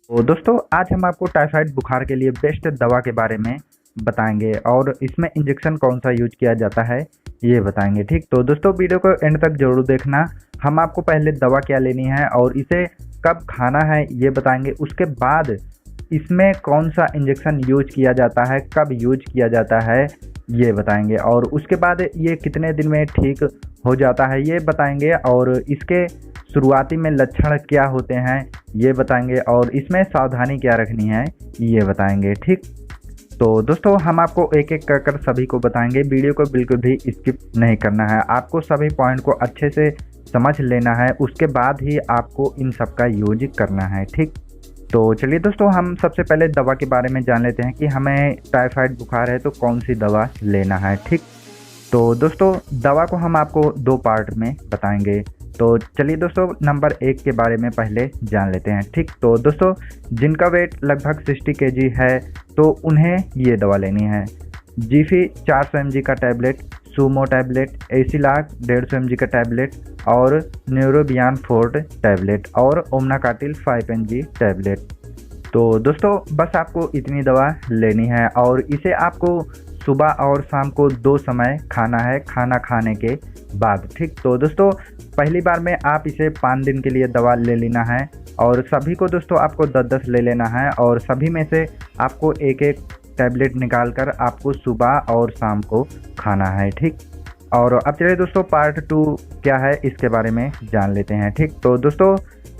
तो दोस्तों आज हम आपको टाइफाइड बुखार के लिए बेस्ट दवा के बारे में बताएंगे और इसमें इंजेक्शन कौन सा यूज किया जाता है ये बताएंगे। ठीक, तो दोस्तों वीडियो को एंड तक जरूर देखना। हम आपको पहले दवा क्या लेनी है और इसे कब खाना है ये बताएंगे। उसके बाद इसमें कौन सा इंजेक्शन यूज किया जाता है, कब यूज किया जाता है ये बताएंगे, और उसके बाद ये कितने दिन में ठीक हो जाता है ये बताएंगे, और इसके शुरुआती में लक्षण क्या होते हैं ये बताएंगे, और इसमें सावधानी क्या रखनी है ये बताएंगे। ठीक, तो दोस्तों हम आपको एक एक कर सभी को बताएंगे। वीडियो को बिल्कुल भी स्किप नहीं करना है, आपको सभी पॉइंट को अच्छे से समझ लेना है, उसके बाद ही आपको इन सब का यूज करना है। ठीक, तो चलिए दोस्तों हम सबसे पहले दवा के बारे में जान लेते हैं कि हमें टाइफाइड बुखार है तो कौन सी दवा लेना है। ठीक, तो दोस्तों दवा को हम आपको दो पार्ट में बताएंगे। तो चलिए दोस्तों नंबर 1 के बारे में पहले जान लेते हैं। ठीक, तो दोस्तों जिनका वेट लगभग 60 kg है तो उन्हें ये दवा लेनी है। जीफी 400 mg का टैबलेट, सूमो टैबलेट, एसिलाक 150 mg का टैबलेट और न्यूरोबियान 4 टैबलेट और ओमनाकाटिल 5 mg टैबलेट। तो दोस्तों बस आपको इतनी दवा लेनी है और इसे आपको सुबह और शाम को 2 समय खाना है, खाना खाने के बाद। ठीक, तो दोस्तों पहली बार में आप इसे 5 दिन के लिए दवा ले लेना है और सभी को दोस्तों आपको 10-10 ले लेना है और सभी में से आपको एक एक टैबलेट निकाल कर आपको सुबह और शाम को खाना है। ठीक, और अब चलिए दोस्तों पार्ट 2 क्या है इसके बारे में जान लेते हैं। ठीक, तो दोस्तों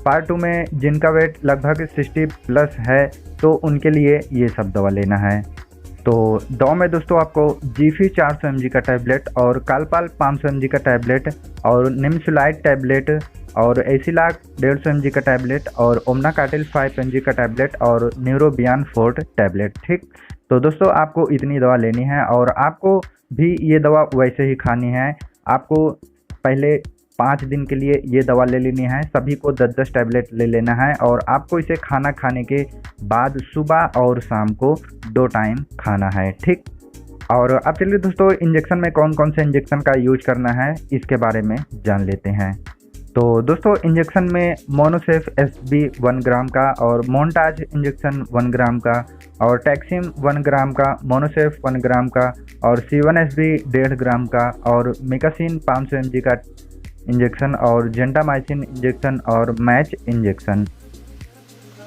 पार्ट 2 में जिनका वेट लगभग 60+ है तो उनके लिए ये सब दवा लेना है। तो दवा में दोस्तों आपको जीफी 400 mg का टैबलेट और कालपाल 500 mg का टैबलेट और निम्सुलाइड टैबलेट और एसिलाक 150 mg का टैबलेट और ओमनाकाटिल 5 mg का टैबलेट और न्यूरोबियान 4 टैबलेट। ठीक, तो दोस्तों आपको इतनी दवा लेनी है और आपको भी ये दवा वैसे ही खानी है। आपको पहले 5 दिन के लिए ये दवा ले लेनी है, सभी को 10-10 टैबलेट ले लेना है और आपको इसे खाना खाने के बाद सुबह और शाम को 2 टाइम खाना है। ठीक, और अब चलिए दोस्तों इंजेक्शन में कौन कौन से इंजेक्शन का यूज करना है इसके बारे में जान लेते हैं। तो दोस्तों इंजेक्शन में मोनोसेफ एसबी 1 ग्राम का और मोन्टाज इंजेक्शन 1 ग्राम का और टैक्सिम 1 ग्राम का, मोनोसेफ 1 ग्राम का और C1SB 1.5 ग्राम का और मिकासिन 500 mg का इंजेक्शन और जेंटामाइसिन इंजेक्शन और मैच इंजेक्शन।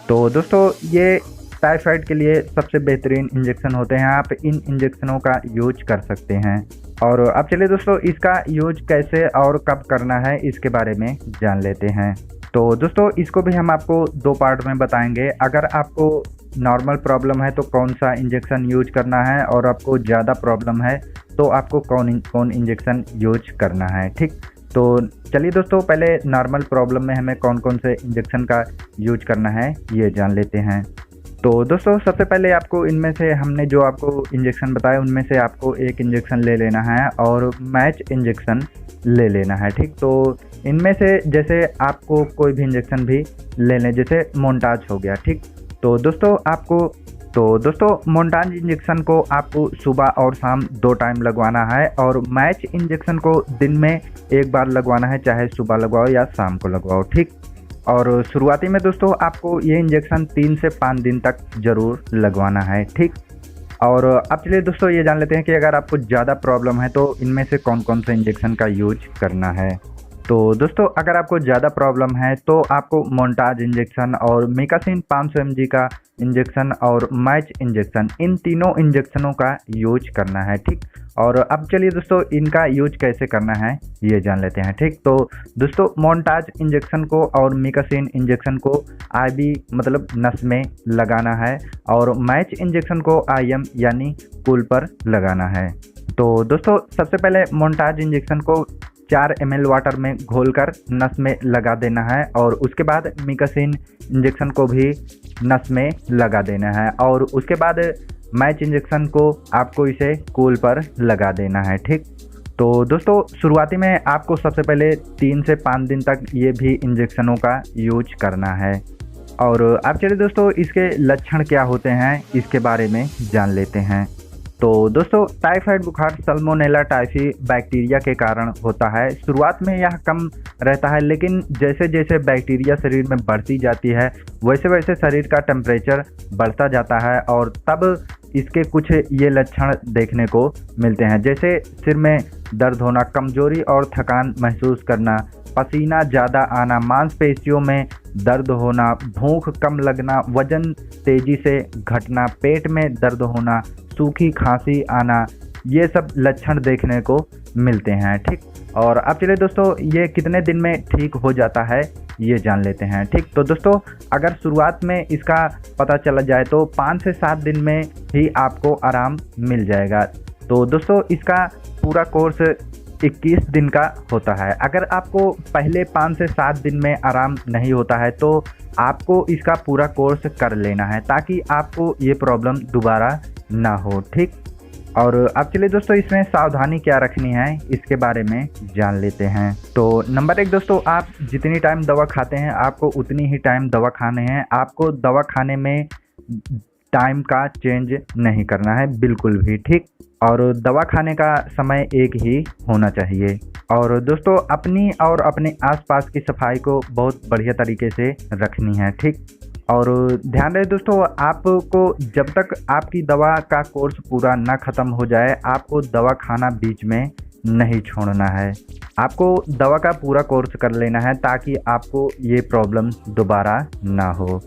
तो दोस्तों ये टाइफाइड के लिए सबसे बेहतरीन इंजेक्शन होते हैं, आप इन इंजेक्शनों का यूज कर सकते हैं। और अब चलिए दोस्तों इसका यूज कैसे और कब करना है इसके बारे में जान लेते हैं। तो दोस्तों इसको भी हम आपको 2 पार्ट में बताएंगे। अगर आपको नॉर्मल प्रॉब्लम है तो कौन सा इंजेक्शन यूज करना है और आपको ज़्यादा प्रॉब्लम है तो आपको कौन इंजेक्शन यूज करना है। ठीक, तो चलिए दोस्तों पहले नॉर्मल प्रॉब्लम में हमें कौन कौन से इंजेक्शन का यूज करना है ये जान लेते हैं। तो दोस्तों सबसे पहले आपको इनमें से हमने जो आपको इंजेक्शन बताया उनमें से आपको एक इंजेक्शन ले लेना है और मैच इंजेक्शन ले लेना है। ठीक, तो इनमें से जैसे आपको कोई भी इंजेक्शन भी ले लें, जैसे मोन्टाज हो गया। ठीक, तो दोस्तों मोन्टाज इंजेक्शन को आपको सुबह और शाम 2 टाइम लगवाना है और मैच इंजेक्शन को दिन में 1 बार लगवाना है, चाहे सुबह लगवाओ या शाम को लगवाओ। ठीक, और शुरुआती में दोस्तों आपको ये इंजेक्शन 3 से 5 दिन तक ज़रूर लगवाना है। ठीक, और अब चलिए दोस्तों ये जान लेते हैं कि अगर आपको ज़्यादा प्रॉब्लम है तो इनमें से कौन कौन से इंजेक्शन का यूज करना है। तो दोस्तों अगर आपको ज़्यादा प्रॉब्लम है तो आपको मोन्टाज इंजेक्शन और मिकासिन 500 mg का इंजेक्शन और मैच इंजेक्शन, इन तीनों इंजेक्शनों का यूज करना है। ठीक, और अब चलिए दोस्तों इनका यूज कैसे करना है ये जान लेते हैं। ठीक, तो दोस्तों मोन्टाज इंजेक्शन को और मिकासिन इंजेक्शन को आईवी मतलब नस में लगाना है और मैच इंजेक्शन को IM यानी कूल पर लगाना है। तो दोस्तों सबसे पहले मोन्टाज इंजेक्शन को 4 ml वाटर में घोलकर नस में लगा देना है और उसके बाद मिकासिन इंजेक्शन को भी नस में लगा देना है और उसके बाद मैच इंजेक्शन को आपको इसे कूल पर लगा देना है। ठीक, तो दोस्तों शुरुआती में आपको सबसे पहले 3 से 5 दिन तक ये भी इंजेक्शनों का यूज करना है। और अब चलिए दोस्तों इसके लक्षण क्या होते हैं इसके बारे में जान लेते हैं। तो दोस्तों टाइफाइड बुखार सल्मोनेला टाइफी बैक्टीरिया के कारण होता है। शुरुआत में यह कम रहता है, लेकिन जैसे जैसे बैक्टीरिया शरीर में बढ़ती जाती है वैसे वैसे शरीर का टेम्परेचर बढ़ता जाता है और तब इसके कुछ ये लक्षण देखने को मिलते हैं, जैसे सिर में दर्द होना, कमजोरी और थकान महसूस करना, पसीना ज़्यादा आना, मांसपेशियों में दर्द होना, भूख कम लगना, वजन तेजी से घटना, पेट में दर्द होना, सूखी खांसी आना, ये सब लक्षण देखने को मिलते हैं। ठीक, और अब चलिए दोस्तों ये कितने दिन में ठीक हो जाता है ये जान लेते हैं। ठीक, तो दोस्तों अगर शुरुआत में इसका पता चला जाए तो 5 से 7 दिन में ही आपको आराम मिल जाएगा। तो दोस्तों इसका पूरा कोर्स 21 दिन का होता है। अगर आपको पहले 5 से 7 दिन में आराम नहीं होता है तो आपको इसका पूरा कोर्स कर लेना है ताकि आपको ये प्रॉब्लम दोबारा ना हो। ठीक, और अब चलिए दोस्तों इसमें सावधानी क्या रखनी है इसके बारे में जान लेते हैं। तो नंबर 1 दोस्तों, आप जितनी टाइम दवा खाते हैं आपको उतनी ही टाइम दवा खाने हैं। आपको दवा खाने में टाइम का चेंज नहीं करना है बिल्कुल भी। ठीक, और दवा खाने का समय एक ही होना चाहिए। और दोस्तों अपनी और अपने आसपास की सफाई को बहुत बढ़िया तरीके से रखनी है। ठीक, और ध्यान रहे दोस्तों आपको जब तक आपकी दवा का कोर्स पूरा ना ख़त्म हो जाए आपको दवा खाना बीच में नहीं छोड़ना है। आपको दवा का पूरा कोर्स कर लेना है ताकि आपको ये प्रॉब्लम दोबारा ना हो।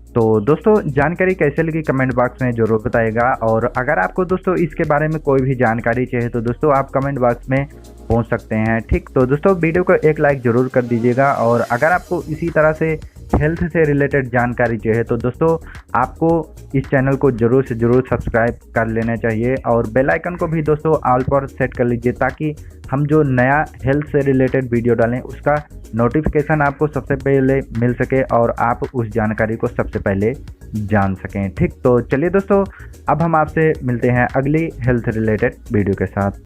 तो दोस्तों जानकारी कैसे लगी कमेंट बॉक्स में ज़रूर बताइएगा, और अगर आपको दोस्तों इसके बारे में कोई भी जानकारी चाहिए तो दोस्तों आप कमेंट बॉक्स में पहुंच सकते हैं। ठीक, तो दोस्तों वीडियो को एक लाइक ज़रूर कर दीजिएगा, और अगर आपको इसी तरह से हेल्थ से रिलेटेड जानकारी चाहिए तो दोस्तों आपको इस चैनल को ज़रूर से ज़रूर सब्सक्राइब कर लेना चाहिए, और बेल आइकन को भी दोस्तों ऑल पर सेट कर लीजिए ताकि हम जो नया हेल्थ से रिलेटेड वीडियो डालें उसका नोटिफिकेशन आपको सबसे पहले मिल सके और आप उस जानकारी को सबसे पहले जान सकें। ठीक, तो चलिए दोस्तों अब हम आपसे मिलते हैं अगली हेल्थ रिलेटेड वीडियो के साथ।